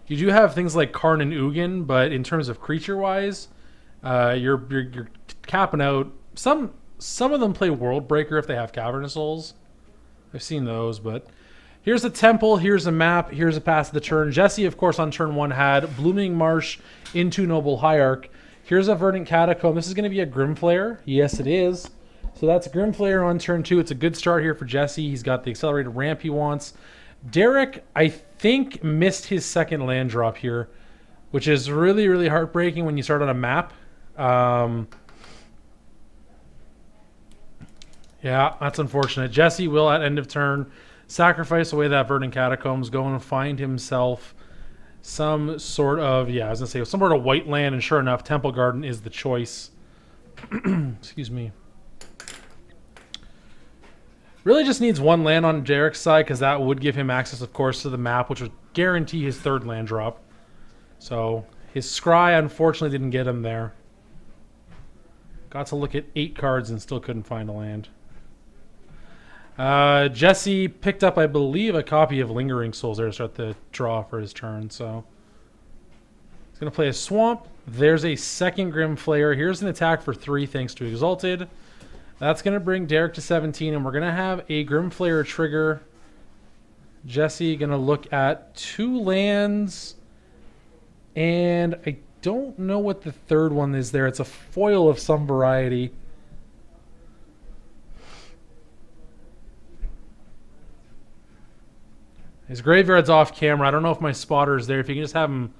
You do have things like Karn and Ugin, but in terms of creature-wise, you're capping out. Some of them play World Breaker if they have Cavernous Souls. I've seen those, but here's a temple, here's a map, here's a pass of the turn. Jesse, of course, on turn 1 had Blooming Marsh into Noble Hierarch. Here's a Verdant Catacomb. This is going to be a Grimflayer. Yes, it is. So that's a Grimflayer on turn 2. It's a good start here for Jesse. He's got the accelerated ramp he wants. Derek, I think, missed his second land drop here, which is really, really heartbreaking when you start on a map. Yeah, that's unfortunate. Jesse will, at end of turn, sacrifice away that Verdant Catacombs, go and find himself some sort of, yeah, I was going to say, some sort of white land, and sure enough, Temple Garden is the choice. Excuse me. Really just needs one land on Derek's side, because that would give him access, of course, to the map, which would guarantee his third land drop. So his Scry, unfortunately, didn't get him there. Got to look at 8 cards and still couldn't find a land. Jesse picked up, I believe, a copy of Lingering Souls there to start the draw for his turn. So he's going to play a Swamp. There's a second Grimflayer. Here's an attack for 3 thanks to Exalted. That's going to bring Derek to 17, and we're going to have a Grimflayer trigger. Jesse going to look at 2 lands, and I don't know what the third one is there. It's a foil of some variety. His graveyard's off camera. I don't know if my spotter's there. If you can just have him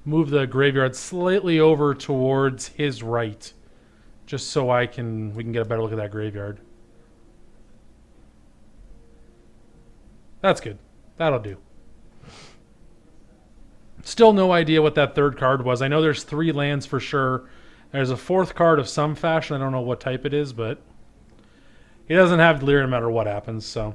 move the graveyard slightly over towards his right, just so we can get a better look at that graveyard. That's good. That'll do. Still no idea what that third card was. I know there's 3 lands for sure. There's a 4th card of some fashion. I don't know what type it is, but he doesn't have Delirium no matter what happens, so...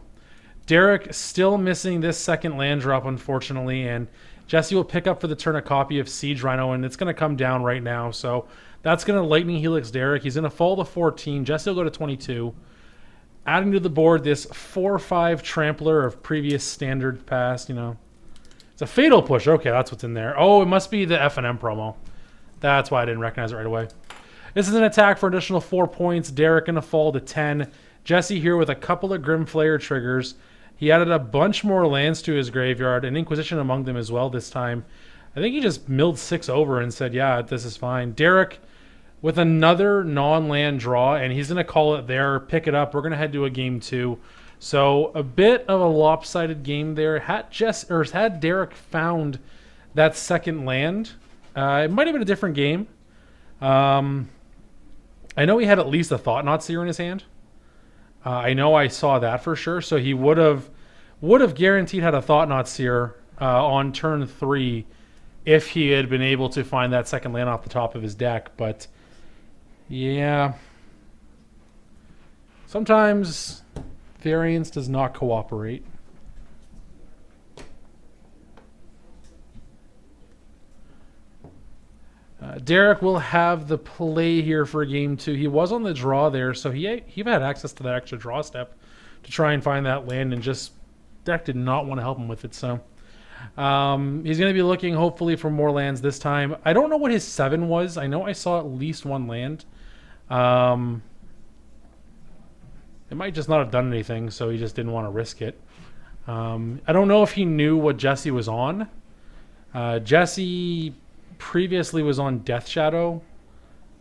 Derek still missing this second land drop, unfortunately, and Jesse will pick up for the turn a copy of Siege Rhino, and it's going to come down right now. So that's going to Lightning Helix Derek. He's going to fall to 14. Jesse will go to 22. Adding to the board this 4/5 Trampler of previous standard past, you know. It's a Fatal Push. Okay, that's what's in there. Oh, it must be the F&M promo. That's why I didn't recognize it right away. This is an attack for additional 4 points. Derek going to fall to 10. Jesse here with a couple of Grimflayer triggers. He added a bunch more lands to his graveyard, an Inquisition among them as well this time. I think he just milled 6 over and said, yeah, this is fine. Derek with another non-land draw, and he's going to call it there, pick it up. We're going to head to a game 2. So a bit of a lopsided game there. Had Derek found that second land, it might have been a different game. I know he had at least a Thought-Knot Seer in his hand. I know I saw that for sure. So he would have guaranteed had a Thought-Knot Seer on turn 3 if he had been able to find that second land off the top of his deck. But yeah, sometimes variance does not cooperate. Derek will have the play here for game 2. He was on the draw there, so he had access to that extra draw step to try and find that land, and just deck did not want to help him with it. So he's going to be looking hopefully for more lands this time. I don't know what his 7 was. I know I saw at least 1 land. It might just not have done anything, so he just didn't want to risk it. I don't know if he knew what Jesse was on. Jesse previously was on Death Shadow,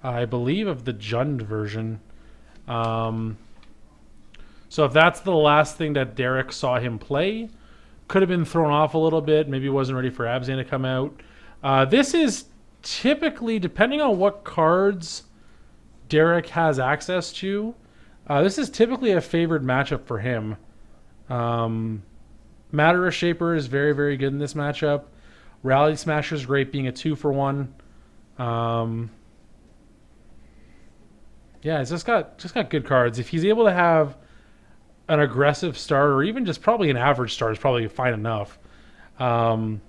I believe, of the Jund version. So if that's the last thing that Derek saw him play, could have been thrown off a little bit. Maybe wasn't ready for Abzan to come out. This is typically, depending on what cards Derek has access to, this is typically a favored matchup for him. Matter of Shaper is very, very good in this matchup. Rally Smasher is great, being a 2-for-1. Yeah, it's just got good cards. If he's able to have an aggressive start, or even just probably an average start, is probably fine enough. It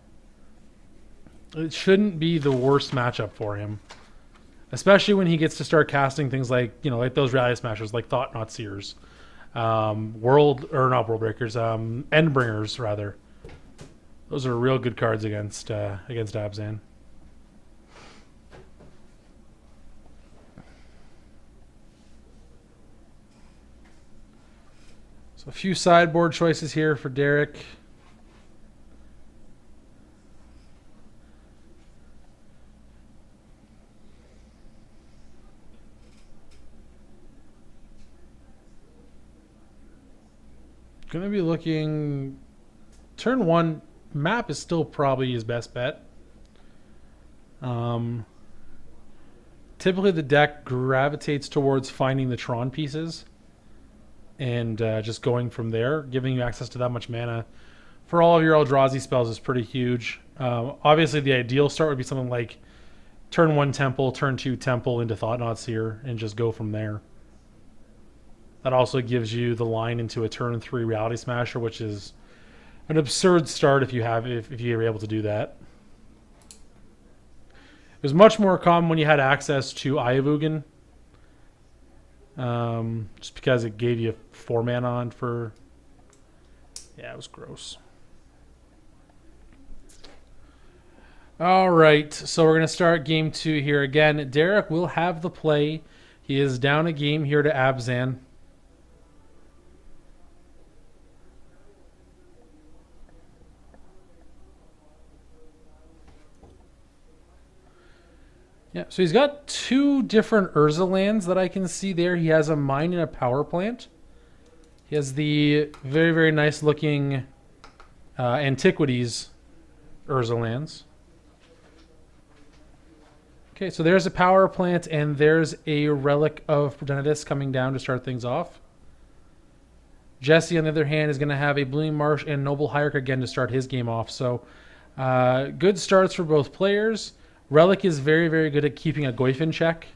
shouldn't be the worst matchup for him, especially when he gets to start casting things like, you know, like those Rally Smashers, like Thought-Knot Seers, Endbringers rather. Those are real good cards against Abzan. So a few sideboard choices here for Derek. Going to be looking... Turn 1, map is still probably his best bet. Typically the deck gravitates towards finding the Tron pieces and just going from there. Giving you access to that much mana for all of your Eldrazi spells is pretty huge. Obviously the ideal start would be something like turn 1 Temple, turn 2 Temple into Thought-Knot Seer and just go from there. That also gives you the line into a turn 3 Reality Smasher, which is an absurd start if you're able to do that. It was much more common when you had access to Ayavugan, just because it gave you 4 mana on for... Yeah, it was gross. All right, so we're going to start game 2 here. Again, Derek will have the play. He is down a game here to Abzan. Yeah, so he's got 2 different Urza lands that I can see there. He has a mine and a power plant. He has the very, very nice looking Antiquities Urza lands. Okay, so there's a power plant and there's a Relic of Progenitus coming down to start things off. Jesse, on the other hand, is going to have a Blooming Marsh and Noble Hierarch again to start his game off. So good starts for both players. Relic is very, very good at keeping a Goyf in check.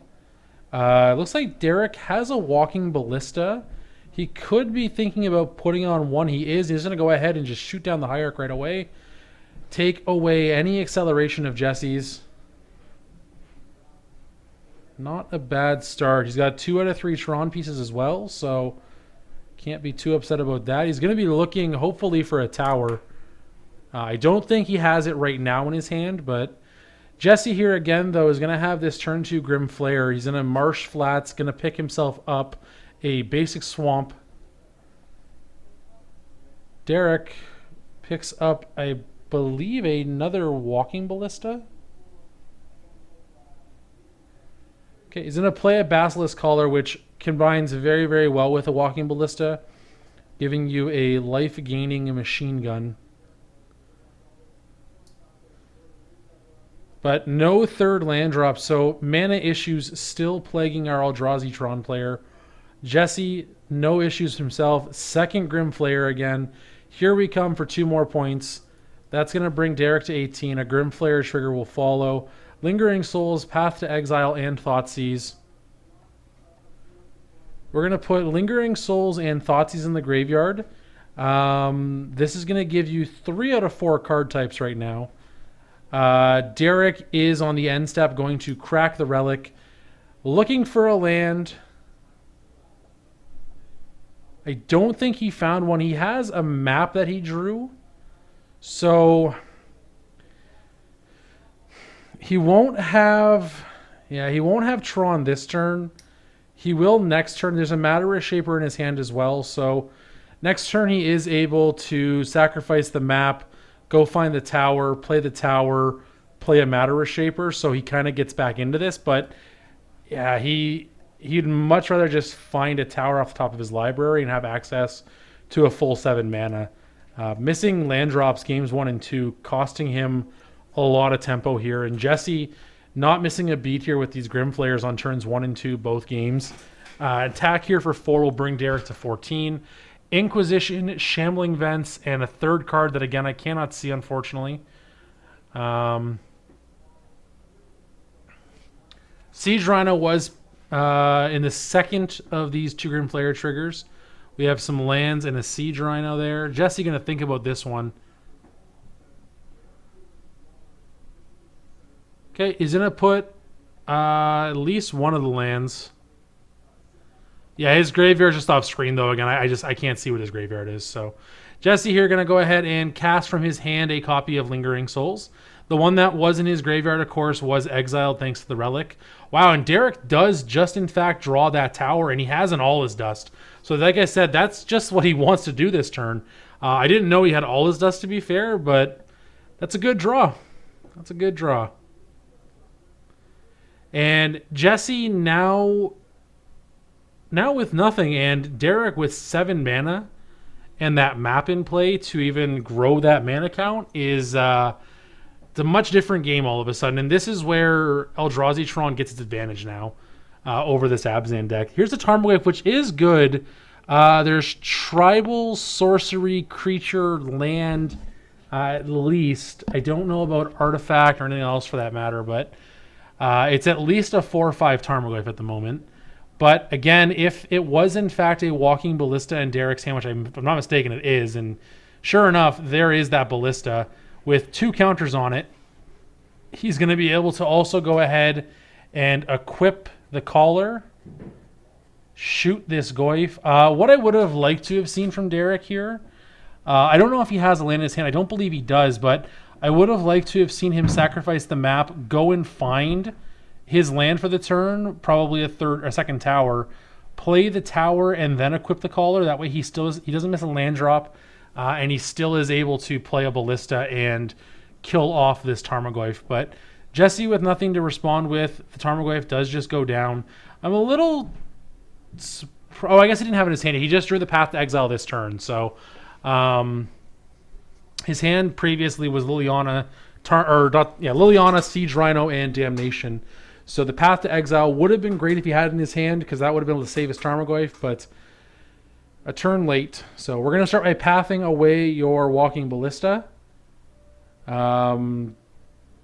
Looks like Derek has a Walking Ballista. He could be thinking about putting on one. He's going to go ahead and just shoot down the Hierarch right away. Take away any acceleration of Jesse's. Not a bad start. He's got 2 out of 3 Tron pieces as well, so can't be too upset about that. He's going to be looking, hopefully, for a tower. I don't think he has it right now in his hand, but Jesse here again, though, is going to have this turn 2 Grim Flare. He's in a Marsh Flats, going to pick himself up a basic Swamp. Derek picks up, I believe, another Walking Ballista. Okay, he's going to play a Basilisk Collar, which combines very, very well with a Walking Ballista, giving you a life-gaining machine gun. But no 3rd land drop, so mana issues still plaguing our Eldrazi Tron player. Jesse, no issues himself. 2nd Grim Flare again. Here we come for 2 more points. That's going to bring Derek to 18. A Grim Flare trigger will follow. Lingering Souls, Path to Exile, and Thoughtseize. We're going to put Lingering Souls and Thoughtseize in the graveyard. This is going to give you 3 out of 4 card types right now. Derek is on the end step going to crack the Relic. Looking for a land. I don't think he found one. He has a map that he drew. So he won't have... Yeah, he won't have Tron this turn. He will next turn. There's a Matter Shaper in his hand as well. So next turn he is able to sacrifice the map, go find the tower, play a Matter Shaper, so he kind of gets back into this. But yeah, he'd much rather just find a tower off the top of his library and have access to a full 7 mana. Missing land drops games 1 and 2, costing him a lot of tempo here. And Jesse not missing a beat here with these Grim Flares on turns 1 and 2 both games. Attack here for 4 will bring Derek to 14. Inquisition, Shambling Vents, and a 3rd card that, again, I cannot see, unfortunately. Siege Rhino was in the 2nd of these 2 Grim Flare triggers. We have some lands and a Siege Rhino there. Jesse going to think about this one. Okay, he's going to put at least one of the lands. Yeah, his graveyard's just off screen though. Again, I can't see what his graveyard is. So Jesse here gonna go ahead and cast from his hand a copy of Lingering Souls. The one that was in his graveyard, of course, was exiled thanks to the relic. Wow, and Derek does just in fact draw that tower, and he has an all his dust. So like I said, that's just what he wants to do this turn. I didn't know he had all his dust, to be fair, but that's a good draw. That's a good draw. And Jesse now with nothing, and Derek with 7 mana, and that map in play to even grow that mana count is it's a much different game all of a sudden. And this is where Eldrazi Tron gets its advantage now over this Abzan deck. Here's the Tarmogoyf, which is good. There's tribal, sorcery, creature, land, at least. I don't know about artifact or anything else for that matter, but it's at least a 4 or 5 Tarmogoyf at the moment. But again, if it was in fact a walking ballista in Derek's hand, which if I'm not mistaken it is, and sure enough, there is that ballista with 2 counters on it, he's going to be able to also go ahead and equip the collar, shoot this Goyf. What I would have liked to have seen from Derek here, I don't know if he has a land in his hand. I don't believe he does, but I would have liked to have seen him sacrifice the map, go and find his land for the turn, probably a second tower, play the tower, and then equip the collar. That way he doesn't miss a land drop, and he still is able to play a ballista and kill off this Tarmogoyf. But Jesse with nothing to respond with, the Tarmogoyf does just go down. I'm a little... Oh, I guess he didn't have it in his hand. He just drew the Path to Exile this turn. So his hand previously was Liliana, Liliana, Siege Rhino, and Damnation. So the Path to Exile would have been great if he had it in his hand, because that would have been able to save his Tarmogoyf, but a turn late. So we're going to start by pathing away your Walking Ballista.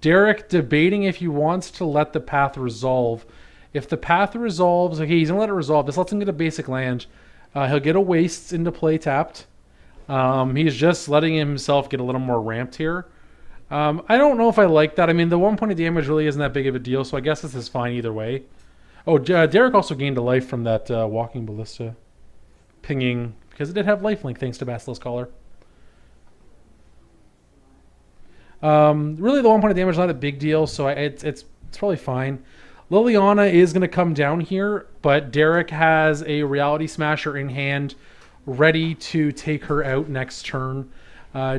Derek debating if he wants to let the path resolve. If the path resolves, okay, he's going to let it resolve. This lets him get a basic land. He'll get a Wastes into play tapped. He's just letting himself get a little more ramped here. I don't know if I like that. I mean, the 1 point of damage really isn't that big of a deal, so I guess this is fine either way. Oh, Derek also gained a life from that Walking Ballista pinging, because it did have lifelink thanks to Basilisk Collar. Really, the 1 point of damage is not a big deal, so it's probably fine. Liliana is going to come down here, but Derek has a Reality Smasher in hand, ready to take her out next turn.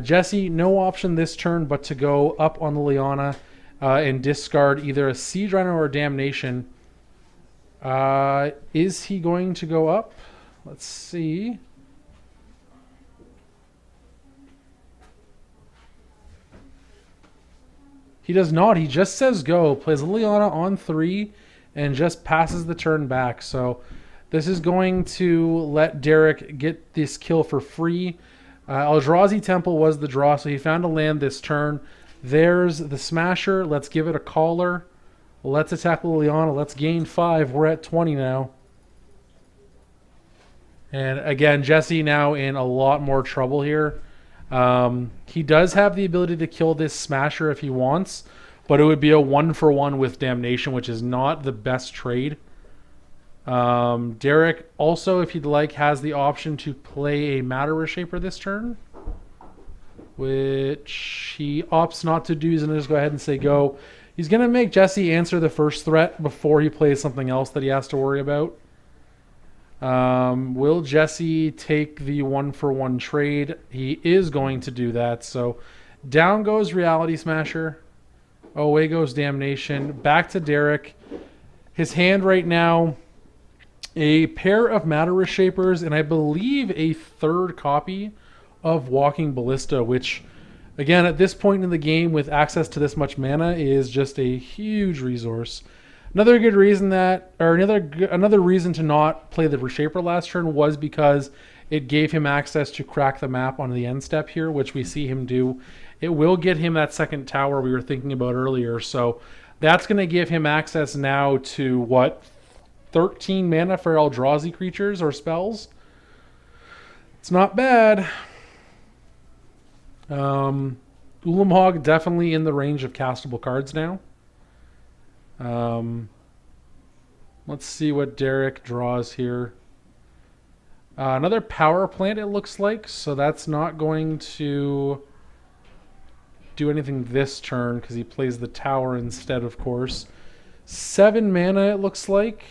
Jesse, no option this turn but to go up on Liliana and discard either a Siege Rhino or a Damnation. Is he going to go up? Let's see. He does not. He just says go. Plays Liliana on 3 and just passes the turn back. So this is going to let Derek get this kill for free. Eldrazi Temple was the draw, so he found a land this turn. There's the Smasher. Let's give it a Collar. Let's attack Liliana. Let's gain 5. We're at 20 now. And again, Jesse now in a lot more trouble here. He does have the ability to kill this Smasher if he wants, but it would be a 1-for-1 with Damnation, which is not the best trade. Derek also, if he'd like, has the option to play a Matter Reshaper this turn, which he opts not to do. He's going to just go ahead and say go. He's going to make Jesse answer the first threat before he plays something else that he has to worry about. Will Jesse take the 1-for-1 trade? He is going to do that. So down goes Reality Smasher. Away goes Damnation. Back to Derek. His hand right now, a pair of Matter Reshapers, and I believe a third copy of Walking Ballista, which, again, at this point in the game with access to this much mana is just a huge resource. Another good reason another reason to not play the Reshaper last turn was because it gave him access to crack the map on the end step here, which we see him do. It will get him that second tower we were thinking about earlier, so that's going to give him access now to, what, 13 mana for Eldrazi creatures or spells? It's not bad. Ulamog definitely in the range of castable cards now. Let's see what Derek draws here. Another power plant, it looks like, so that's not going to do anything this turn because he plays the tower instead, of course. 7 mana, it looks like.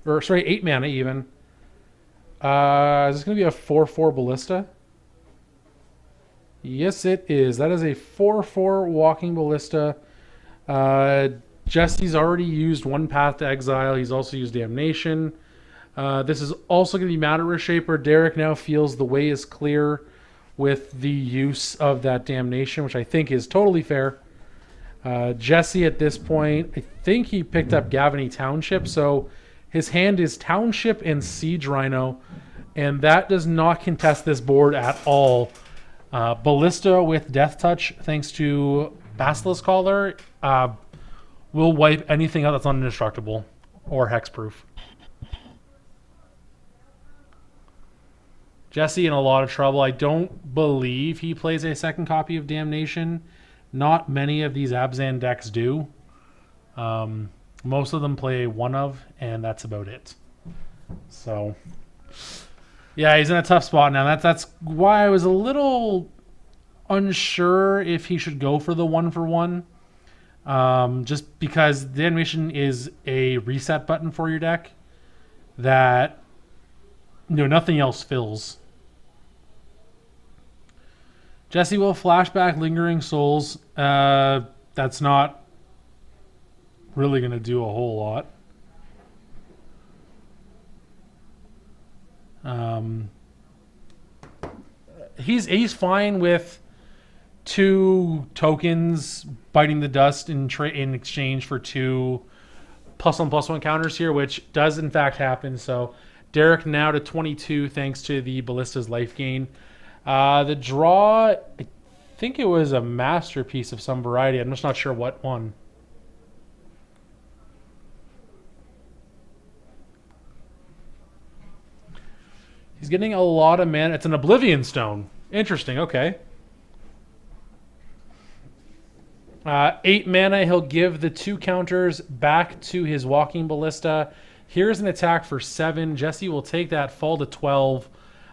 Or, sorry, 8 mana even. Is this going to be a 4/4 Ballista? Yes, it is. That is a 4/4 Walking Ballista. Jesse's already used one Path to Exile. He's also used Damnation. This is also going to be Matter Reshaper. Derek now feels the way is clear with the use of that Damnation, which I think is totally fair. Jesse at this point, I think he picked up Gavany Township, so his hand is Township and Siege Rhino, and that does not contest this board at all. Ballista with Death Touch, thanks to Basilisk Collar, will wipe anything out that's indestructible or hexproof. Jesse in a lot of trouble. I don't believe he plays a second copy of Damnation. Not many of these Abzan decks do. Most of them play one of, and that's about it. So, yeah, he's in a tough spot now. That's why I was a little unsure if he should go for the 1-for-1. Just because the animation is a reset button for your deck that nothing else fills. Jesse will flashback Lingering Souls. That's not really going to do a whole lot. He's fine with 2 tokens biting the dust in exchange for 2 +1/+1 counters here, which does in fact happen. So Derek now to 22 thanks to the Ballista's life gain. The draw, I think it was a masterpiece of some variety. I'm just not sure what one. He's getting a lot of mana. It's an Oblivion Stone. Interesting, okay. 8 mana, he'll give the 2 counters back to his Walking Ballista. Here's an attack for 7. Jesse will take that, fall to 12.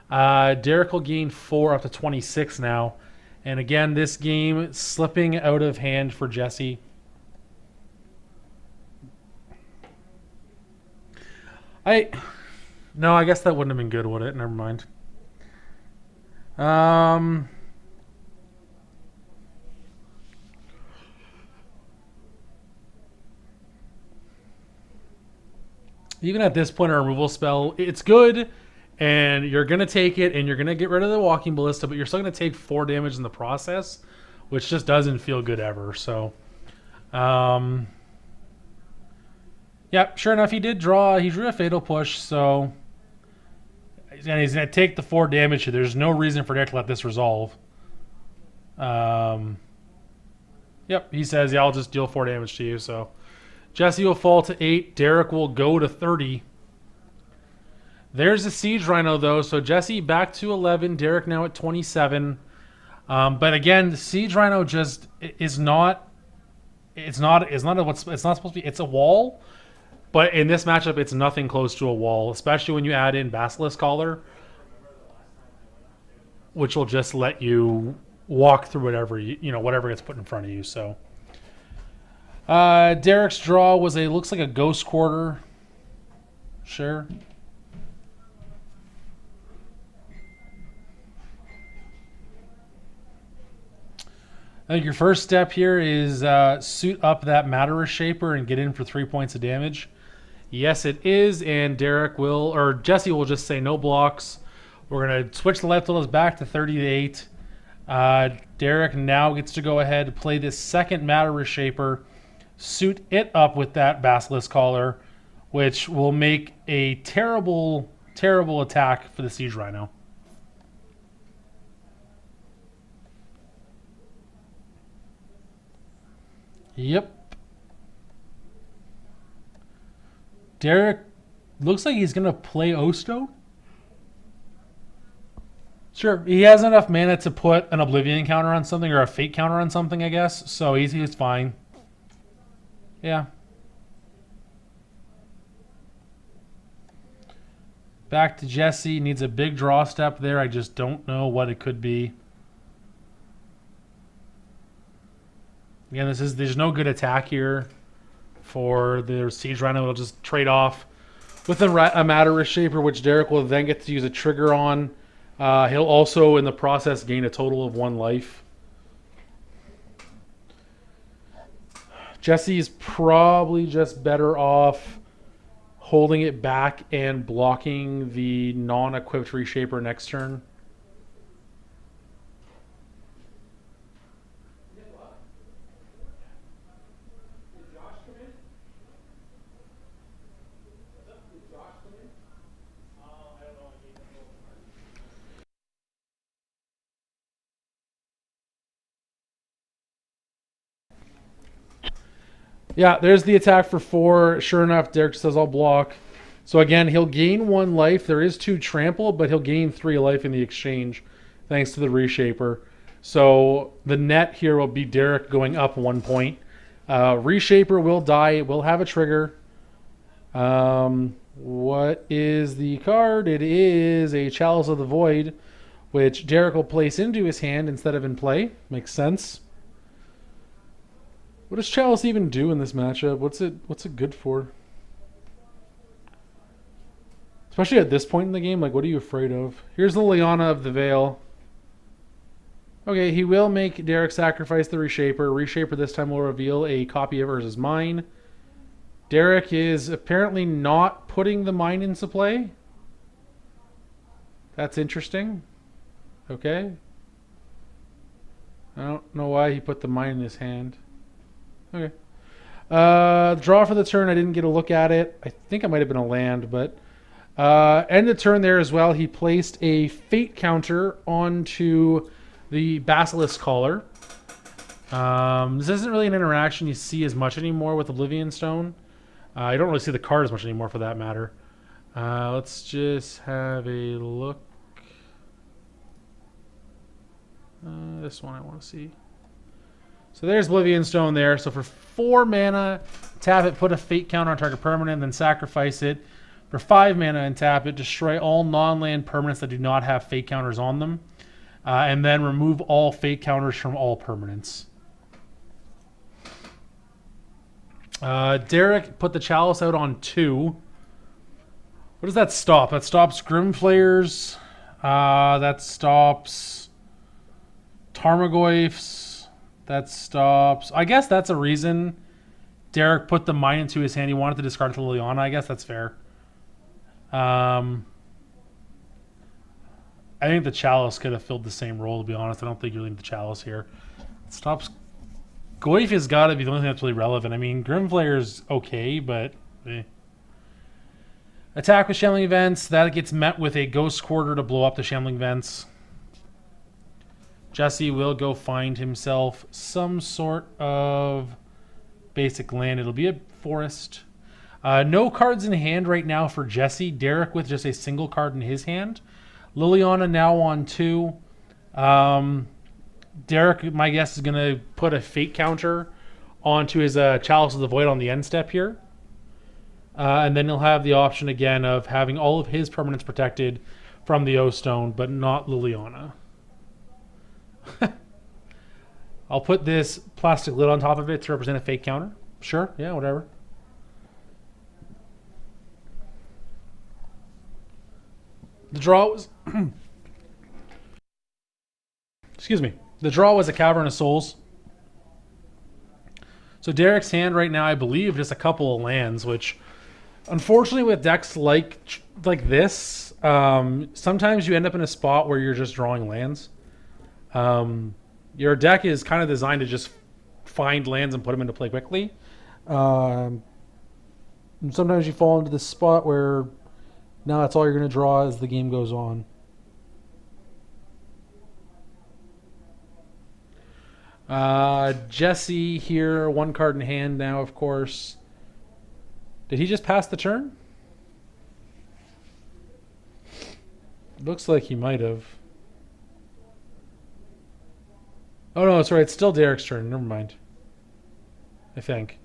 Derek will gain 4 up to 26 now. And again, this game slipping out of hand for Jesse. No, I guess that wouldn't have been good, would it? Never mind. Even at this point, a removal spell, it's good, and you're going to take it, and you're going to get rid of the Walking Ballista, but you're still going to take 4 damage in the process, which just doesn't feel good ever. So, yeah, sure enough, he did draw. He drew a Fatal Push, so... And he's going to take the 4 damage here. There's no reason for Derek to let this resolve. Yep, he says, yeah, I'll just deal 4 damage to you, so... Jesse will fall to 8. Derek will go to 30. There's a Siege Rhino, though. So Jesse back to 11. Derek now at 27. But again, the Siege Rhino just is not. It's not supposed to be. It's a wall. But in this matchup, it's nothing close to a wall, especially when you add in Basilisk Collar, which will just let you walk through whatever whatever gets put in front of you. So. Derek's draw was looks like a Ghost Quarter. Sure. I think your first step here is suit up that Matter Reshaper and get in for 3 points of damage. Yes, it is, and Jesse will just say no blocks. We're going to switch the leftovers back to 30 to 8. Derek now gets to go ahead and play this second Matter Reshaper. Suit it up with that Basilisk Collar, which will make a terrible, terrible attack for the Siege Rhino. Yep. Derek looks like he's going to play Osto. Sure, he has enough mana to put an Oblivion counter on something or a Fate counter on something, I guess. So he's fine. Yeah. Back to Jesse. Needs a big draw step there. I just don't know what it could be. Again, there's no good attack here for the Siege Rhino. It'll just trade off with a Matter Shaper, which Derek will then get to use a trigger on. He'll also, in the process, gain a total of 1 life. Jesse's probably just better off holding it back and blocking the non-equipped Reshaper next turn. Yeah, there's the attack for 4. Sure enough, Derek says I'll block. So again, he'll gain 1 life. There is 2 trample, but he'll gain 3 life in the exchange, thanks to the Reshaper. So the net here will be Derek going up 1 point. Reshaper will die. It will have a trigger. What is the card? It is a Chalice of the Void, which Derek will place into his hand instead of in play. Makes sense. What does Chalice even do in this matchup? What's it good for? Especially at this point in the game, like, what are you afraid of? Here's the Liana of the Veil. Okay, he will make Derek sacrifice the Reshaper. Reshaper this time will reveal a copy of Urza's Mine. Derek is apparently not putting the mine into play. That's interesting. Okay. I don't know why he put the mine in his hand. Okay. Draw for the turn. I didn't get a look at it. I think it might have been a land, but end the turn there as well. He placed a fate counter onto the Basilisk Collar. This isn't really an interaction you see as much anymore with Oblivion Stone. You don't really see the card as much anymore for that matter. Let's just have a look. This one I want to see. So there's Oblivion Stone there. So for 4 mana, tap it, put a fate counter on target permanent, then sacrifice it. For 5 mana and tap it, destroy all non-land permanents that do not have fate counters on them. And then remove all fate counters from all permanents. Derek put the Chalice out on 2. What does that stop? That stops Grimflayers. That stops Tarmogoyfs. That stops... I guess that's a reason Derek put the mine into his hand. He wanted to discard it to Liliana. I guess that's fair. I think the Chalice could have filled the same role, to be honest. I don't think you really need the Chalice here. It stops... Goyf has got to be the only thing that's really relevant. I mean, Grimflayer's okay, but... Attack with Shambling Vents. That gets met with a Ghost Quarter to blow up the Shambling Vents. Jesse will go find himself some sort of basic land. It'll be a forest. No cards in hand right now for Jesse. Derek with just a single card in his hand. Liliana now on 2. Derek, my guess, is going to put a fate counter onto his Chalice of the Void on the end step here. And then he'll have the option again of having all of his permanents protected from the O-Stone, but not Liliana. I'll put this plastic lid on top of it to represent a fate counter. Sure, yeah, whatever. The draw was... Excuse me. The draw was a Cavern of Souls. So Derek's hand right now, I believe, just a couple of lands, which, unfortunately, with decks like this, sometimes you end up in a spot where you're just drawing lands. Your deck is kind of designed to just find lands and put them into play quickly. And sometimes you fall into this spot where now that's all you're going to draw as the game goes on. Jesse here, 1 card in hand now, of course. Did he just pass the turn? Looks like he might have. Oh no, that's right. It's still Derek's turn. Never mind. I think.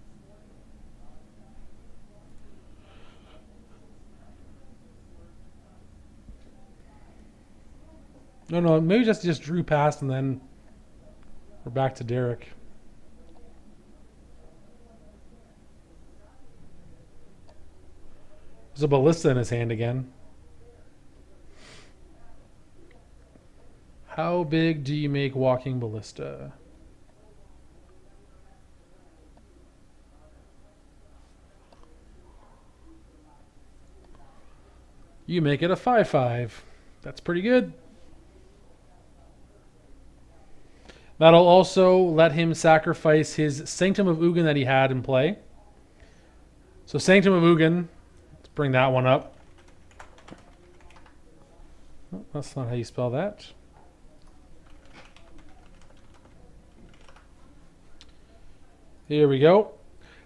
No, maybe just drew past and then we're back to Derek. There's a ballista in his hand again. How big do you make walking ballista? You make it a 5/5. That's pretty good. That'll also let him sacrifice his Sanctum of Ugin that he had in play. So Sanctum of Ugin, let's bring that one up. Oh, that's not how you spell that. Here we go.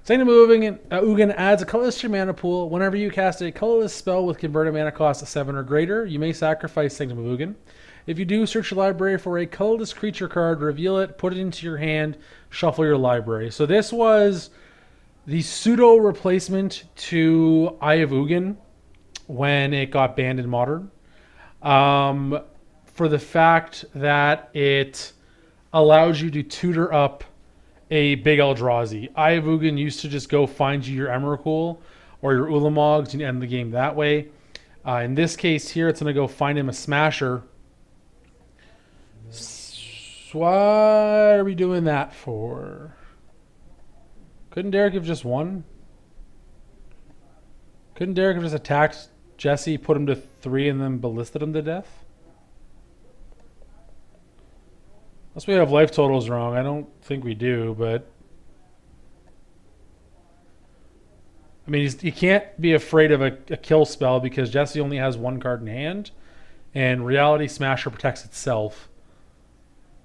Sanctum of Ugin adds a colorless to your mana pool. Whenever you cast a colorless spell with converted mana cost of 7 or greater, you may sacrifice Sanctum of Ugin. If you do, search your library for a colorless creature card, reveal it, put it into your hand, shuffle your library. So this was the pseudo replacement to Eye of Ugin when it got banned in Modern. For the fact that it allows you to tutor up a big Eldrazi. Eye of Ugin used to just go find you your Emrakul or your Ulamogs and end the game that way. In this case here, it's going to go find him a Smasher. Why are we doing that for? Couldn't Derek have just won? Couldn't Derek have just attacked Jesse, put him to 3, and then ballisted him to death? Unless we have life totals wrong. I don't think we do, but... I mean, he can't be afraid of a kill spell because Jesse only has 1 card in hand, and Reality Smasher protects itself.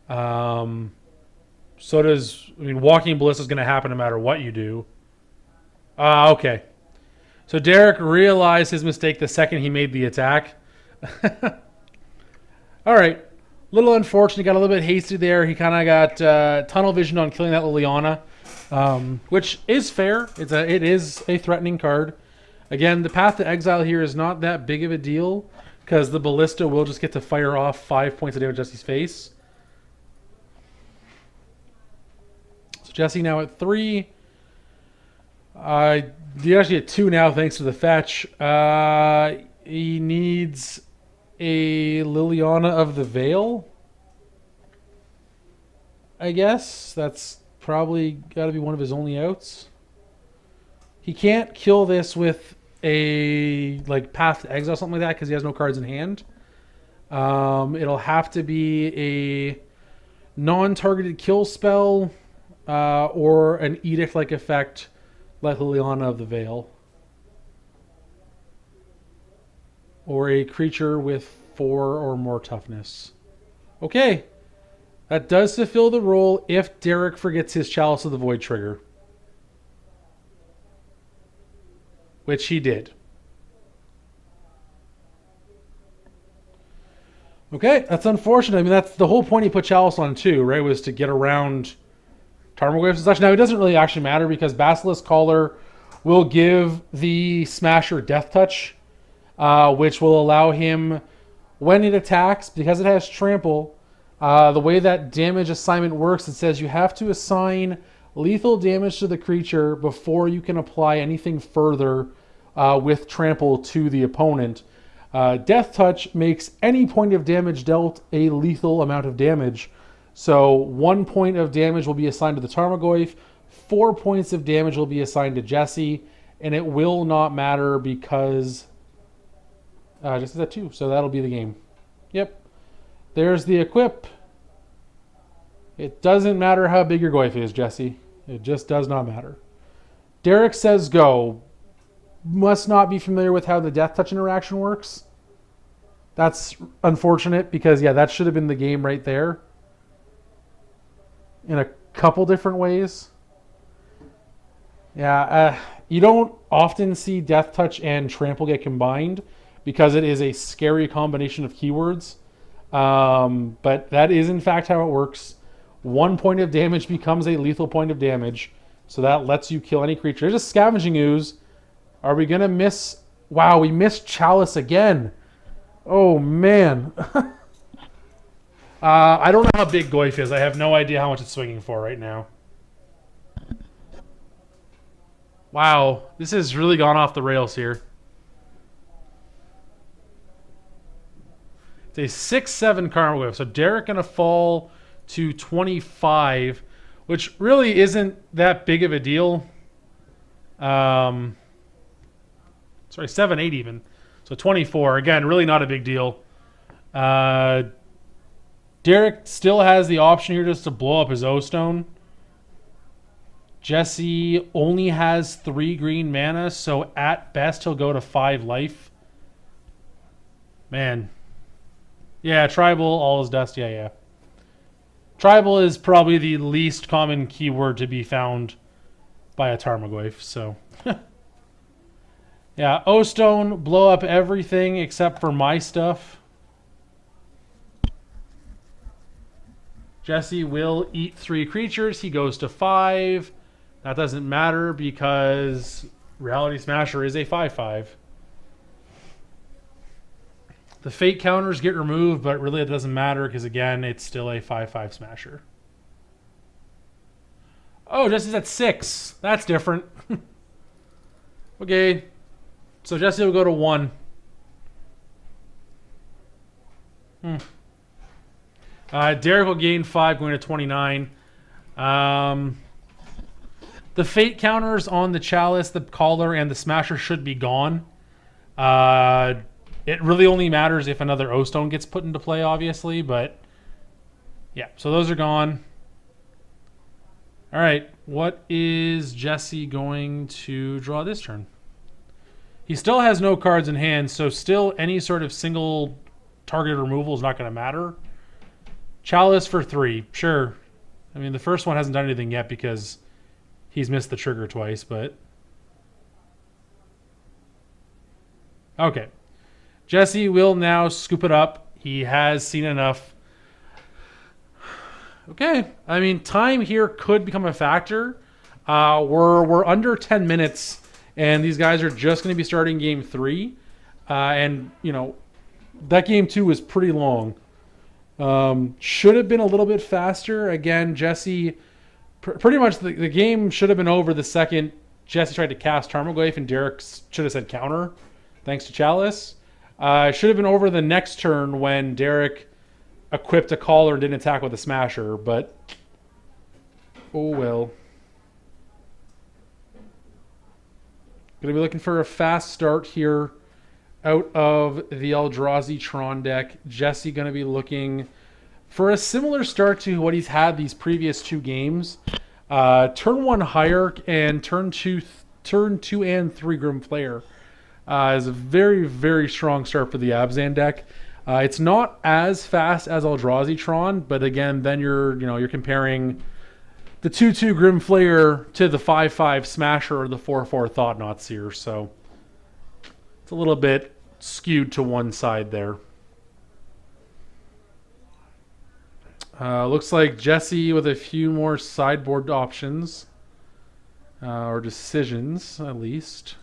So does... I mean, Walking Ballista is going to happen no matter what you do. Okay. So Derek realized his mistake the second he made the attack. All right. Little unfortunate. Got a little bit hasty there. He kind of got tunnel vision on killing that Liliana, which is fair. It is a threatening card. Again, the Path to Exile here is not that big of a deal because the Ballista will just get to fire off 5 points of damage to Jesse's face. So Jesse now at 3. He actually at 2 now thanks to the fetch. He needs a Liliana of the Veil. I guess that's probably got to be one of his only outs. He can't kill this with a Path to Exile or something like that because he has no cards in hand. It'll have to be a non-targeted kill spell or an edict-like effect like Liliana of the Veil. Or a creature with 4 or more toughness. Okay. That does fulfill the role if Derek forgets his Chalice of the Void trigger. Which he did. Okay, that's unfortunate. I mean, that's the whole point he put Chalice on too, right? Was to get around Tarmogoyfs and such. Now, it doesn't really actually matter because Basilisk Caller will give the Smasher Death Touch, which will allow him, when it attacks, because it has Trample, the way that damage assignment works, it says you have to assign lethal damage to the creature before you can apply anything further with Trample to the opponent. Death Touch makes any point of damage dealt a lethal amount of damage. So 1 point of damage will be assigned to the Tarmogoyf, 4 points of damage will be assigned to Jesse, and it will not matter because just that 2. So that'll be the game. Yep. There's the equip. It doesn't matter how big your Goyf is, Jesse. It just does not matter. Derek says go. Must not be familiar with how the Death Touch interaction works. That's unfortunate because, yeah, that should have been the game right there. In a couple different ways. Yeah, you don't often see Death Touch and Trample get combined because it is a scary combination of keywords. But that is in fact how it works. 1 point of damage becomes a lethal point of damage. So that lets you kill any creature. There's a Scavenging Ooze. Are we going to miss... Wow, we missed Chalice again. Oh, man. I don't know how big Goyf is. I have no idea how much it's swinging for right now. Wow, this has really gone off the rails here. It's a 6-7 karma Goyf. So Derek going to fall to 25, which really isn't that big of a deal. Sorry, 7-8 even. So 24. Again, really not a big deal. Derek still has the option here just to blow up his O-Stone. Jesse only has 3 green mana, so at best he'll go to 5 life. Man. Yeah, tribal, all is dust. Yeah. Tribal is probably the least common keyword to be found by a Tarmogoyf, so... Yeah, O-Stone, blow up everything except for my stuff. Jesse will eat 3 creatures. He goes to 5. That doesn't matter because Reality Smasher is a 5/5. The fate counters get removed, but really it doesn't matter because, again, it's still a 5/5 Smasher. Oh, Jesse's at 6. That's different. Okay. So Jesse will go to 1. Derek will gain 5, going to 29. The fate counters on the Chalice, the Caller, and the Smasher should be gone. It really only matters if another O-Stone gets put into play, obviously, but yeah, so those are gone. All right, what is Jesse going to draw this turn? He still has no cards in hand, so still any sort of single target removal is not going to matter. Chalice for 3, sure. I mean, the first one hasn't done anything yet because he's missed the trigger twice, but... Okay. Jesse will now scoop it up. He has seen enough. Okay. I mean, time here could become a factor. We're under 10 minutes, and these guys are just going to be starting game 3. And, you know, that game 2 was pretty long. Should have been a little bit faster. Again, Jesse... Pretty much the game should have been over the second Jesse tried to cast Tarmogoyf and Derek should have said counter, thanks to Chalice. Should have been over the next turn when Derek equipped a Caller and didn't attack with a Smasher, but oh well. Going to be looking for a fast start here out of the Eldrazi Tron deck. Jesse going to be looking for a similar start to what he's had these previous 2 games. Turn 1 Hierarch and turn 2 and 3 Grim Flayer is a very, very strong start for the Abzan deck. It's not as fast as Eldrazi Tron, but again, then you're comparing the 2/2 Grim Flayer to the 5/5 Smasher or the 4/4 Thought-Knot Seer, so it's a little bit skewed to one side there. Looks like Jesse with a few more sideboard options. Or decisions, at least.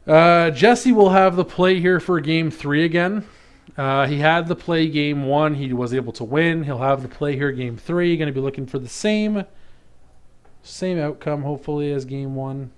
Jesse will have the play here for game 3 again. He had the play game 1. He was able to win. He'll have the play here game 3. Going to be looking for the same outcome, hopefully, as game 1.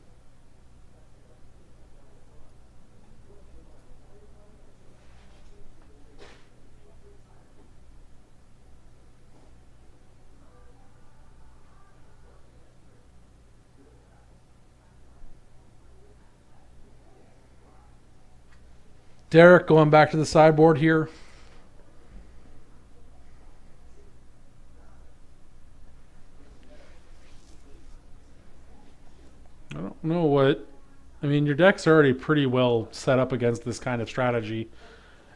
Derek going back to the sideboard here. I don't know what... I mean, your deck's already pretty well set up against this kind of strategy.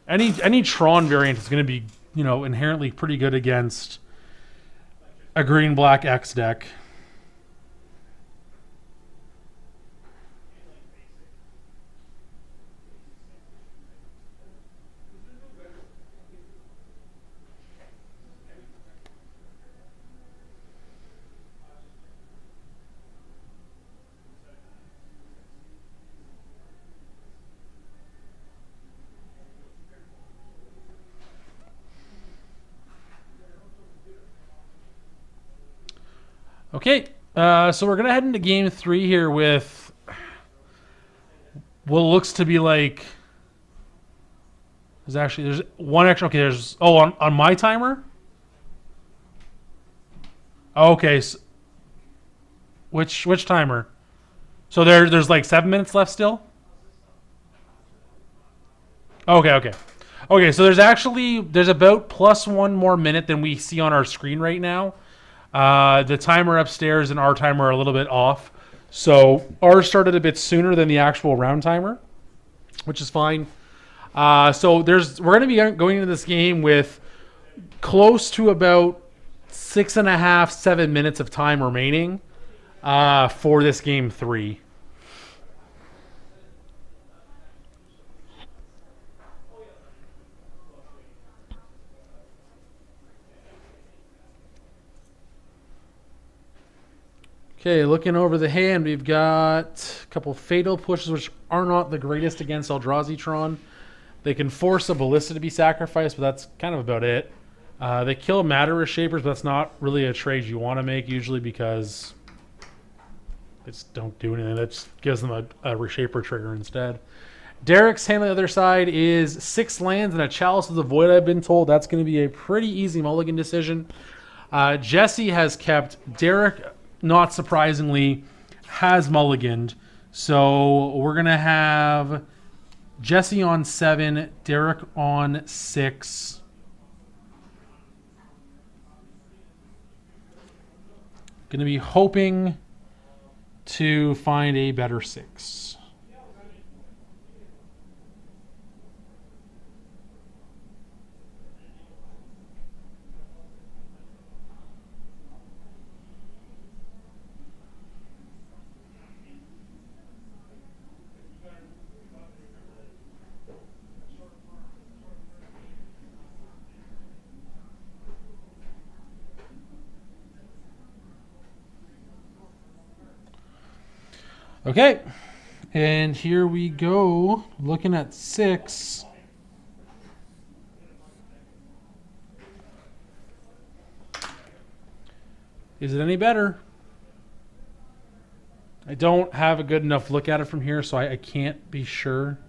Any Tron variant is going to be, inherently pretty good against a green-black X deck. Okay, so we're gonna head into game 3 here with what looks to be like. There's one extra. Okay, there's on my timer. Okay, so which timer? So there's like 7 minutes left still. Okay. So there's about plus 1 more minute than we see on our screen right now. The timer upstairs and our timer are a little bit off, so ours started a bit sooner than the actual round timer, which is fine. So we're going to be going into this game with close to about 6.5, 7 minutes of time remaining for this game 3. Okay, looking over the hand, we've got a couple fatal pushes, which are not the greatest against Eldrazi-tron. They can force a Ballista to be sacrificed, but that's kind of about it. They kill Matter Shapers, but that's not really a trade you want to make usually because they just don't do anything. That just gives them a Reshaper trigger instead. Derek's hand on the other side is 6 lands and a Chalice of the Void, I've been told. That's going to be a pretty easy mulligan decision. Jesse has kept. Derek, not surprisingly, has mulliganed. So we're going to have Jesse on 7, Derek on 6. Going to be hoping to find a better 6. Okay, and here we go, looking at 6. Is it any better? I don't have a good enough look at it from here, so I can't be sure.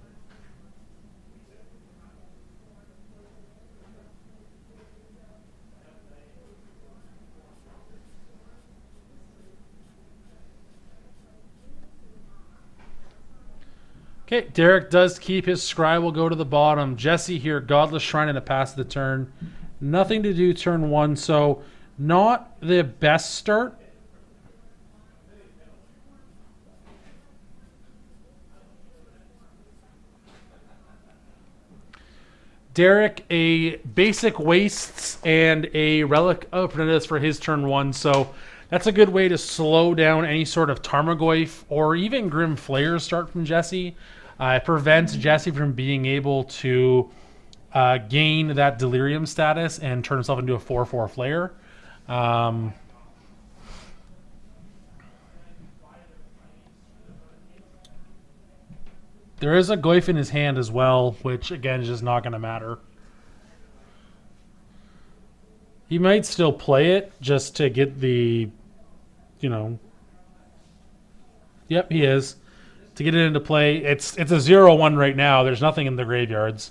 Okay, Derek does keep his Scry, will go to the bottom. Jesse here, Godless Shrine and a pass of the turn. Nothing to do turn 1, so not the best start. Derek, a basic Wastes and a Relic of Pernicious for his turn 1, so that's a good way to slow down any sort of Tarmogoyf or even Grim Flayer start from Jesse. It prevents Jesse from being able to gain that Delirium status and turn himself into a 4/4 Flayer. There is a Goyf in his hand as well, which again is just not going to matter. He might still play it just to get the, Yep, he is. To get it into play, it's a 0/1 right now. There's nothing in the graveyards,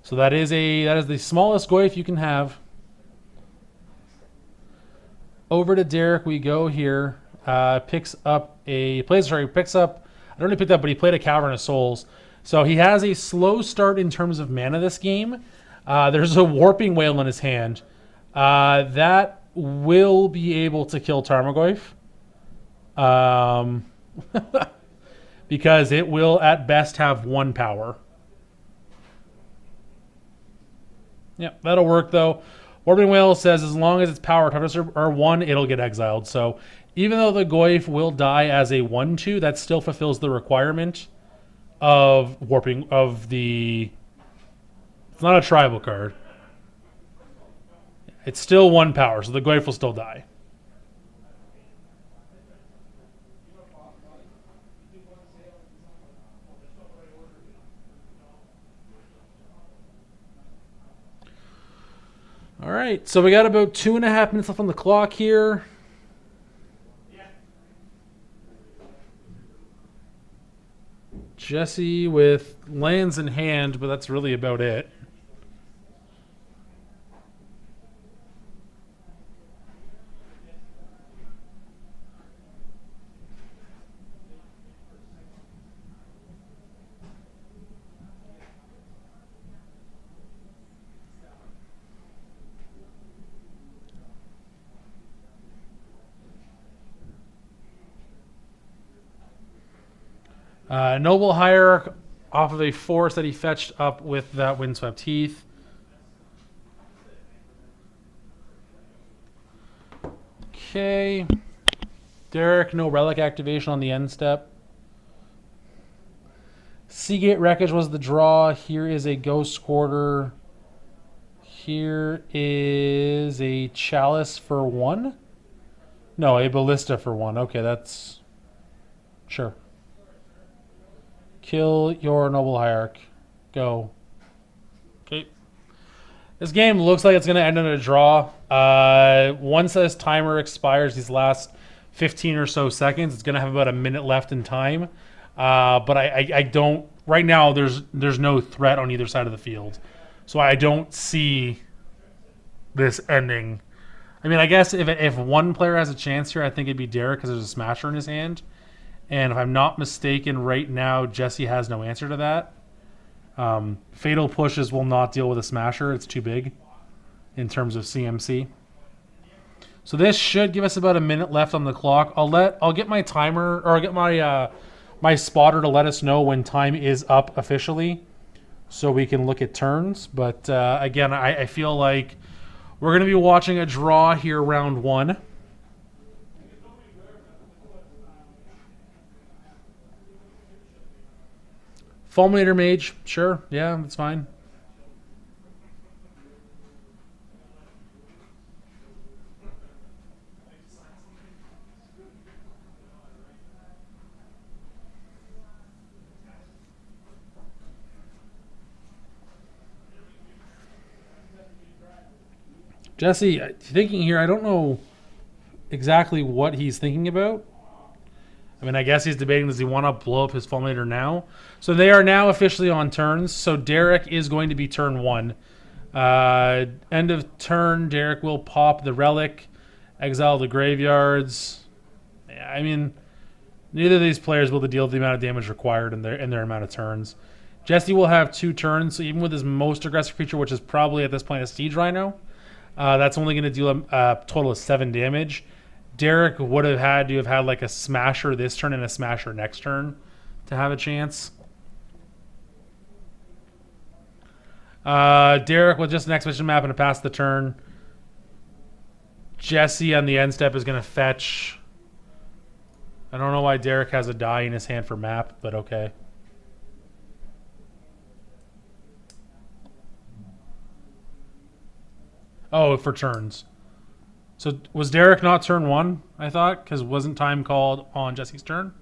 so that is the smallest Goyf you can have. Over to Derek we go here. Picks up. I don't really pick up, but he played a Cavern of Souls. So he has a slow start in terms of mana this game. There's a Warping Whale in his hand. That will be able to kill Tarmogoyf. Because it will at best have 1 power. Yep, that'll work though. Warping Whale says as long as its power toughness are 1, it'll get exiled. So even though the Goyf will die as a 1/2, that still fulfills the requirement of warping of the. It's not a tribal card. It's still 1 power, so the Goyf will still die. All right, so we got about 2.5 minutes left on the clock here. Jesse with lands in hand, but that's really about it. Noble Hierarch off of a force that he fetched up with that Windswept Heath. Okay. Derek, no relic activation on the end step. Seagate Wreckage was the draw. Here is a Ghost Quarter. Here is a Chalice for 1. No, a Ballista for 1. Okay, that's... Sure. Kill your Noble Hierarch. Go. Okay. This game looks like it's going to end in a draw. Once this timer expires, these last 15 or so seconds, it's going to have about a minute left in time. But I don't... Right now, there's no threat on either side of the field. So I don't see this ending. I mean, I guess if one player has a chance here, I think it'd be Derek because there's a Smasher in his hand. And if I'm not mistaken, right now, Jesse has no answer to that. Fatal Pushes will not deal with a Smasher. It's too big in terms of CMC. So this should give us about a minute left on the clock. I'll get my timer, or I'll get my my spotter to let us know when time is up officially, so we can look at turns. But again, I feel like we're going to be watching a draw here, round 1. Fulminator Mage, sure, yeah, that's fine. Jesse, thinking here, I don't know exactly what he's thinking about. I mean, I guess he's debating, does he want to blow up his Fulminator now? So they are now officially on turns. So Derek is going to be turn 1. End of turn, Derek will pop the Relic, exile the graveyards. I mean, neither of these players will deal the amount of damage required in their amount of turns. Jesse will have 2 turns, so even with his most aggressive creature, which is probably at this point a Siege Rhino, that's only going to deal a total of 7 damage. Derek would have had to have had like a Smasher this turn and a Smasher next turn to have a chance. Derek with just an Expedition Map and a pass the turn. Jesse on the end step is going to fetch. I don't know why Derek has a die in his hand for map, but okay. Oh, for turns. So was Derek not turn 1, I thought? Because wasn't time called on Jesse's turn?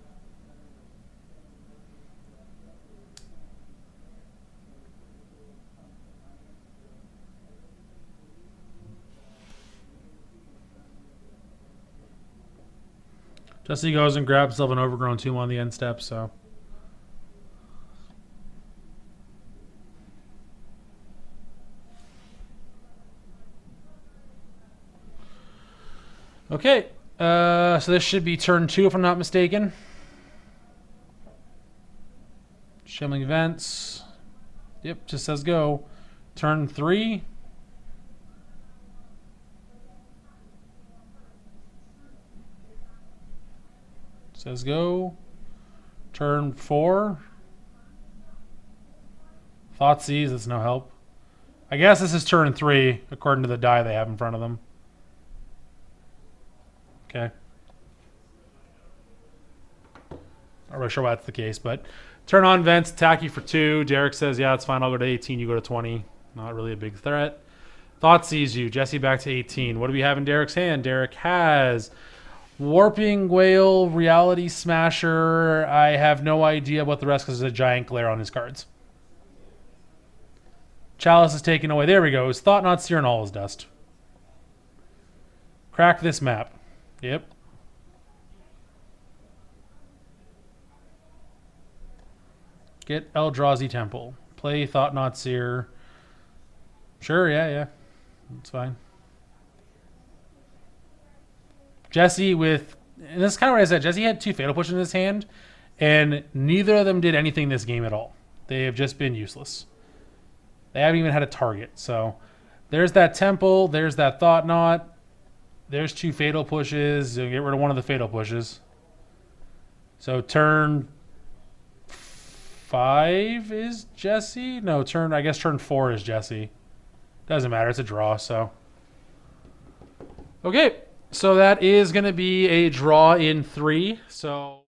Jesse goes and grabs himself an Overgrown Tomb on the end step, so... Okay, so this should be turn 2 if I'm not mistaken. Shimmering Events. Yep, just says go. Turn 3. Says go. Turn 4. Thoughtseize, that's no help. I guess this is turn 3 according to the die they have in front of them. Okay. Not really sure why that's the case, but turn on Vents, attack you for 2. Derek says, yeah, it's fine. I'll go to 18. You go to 20. Not really a big threat. Thoughtseize you. Jesse back to 18. What do we have in Derek's hand? Derek has Warping Whale, Reality Smasher. I have no idea what the rest because there's a giant glare on his cards. Chalice is taken away. There we go. His Thought Not Seer and all is dust. Crack this map. Yep. Get Eldrazi Temple. Play Thought Knot Seer. Sure, yeah. That's fine. Jesse with... And this is kind of what I said. Jesse had 2 Fatal Push in his hand, and neither of them did anything this game at all. They have just been useless. They haven't even had a target. So there's that Temple. There's that Thought Knot. There's 2 Fatal Pushes. You'll get rid of one of the Fatal Pushes. So turn 5 is Jesse? No, I guess turn 4 is Jesse. Doesn't matter. It's a draw, so. Okay. So that is going to be a draw in 3. So...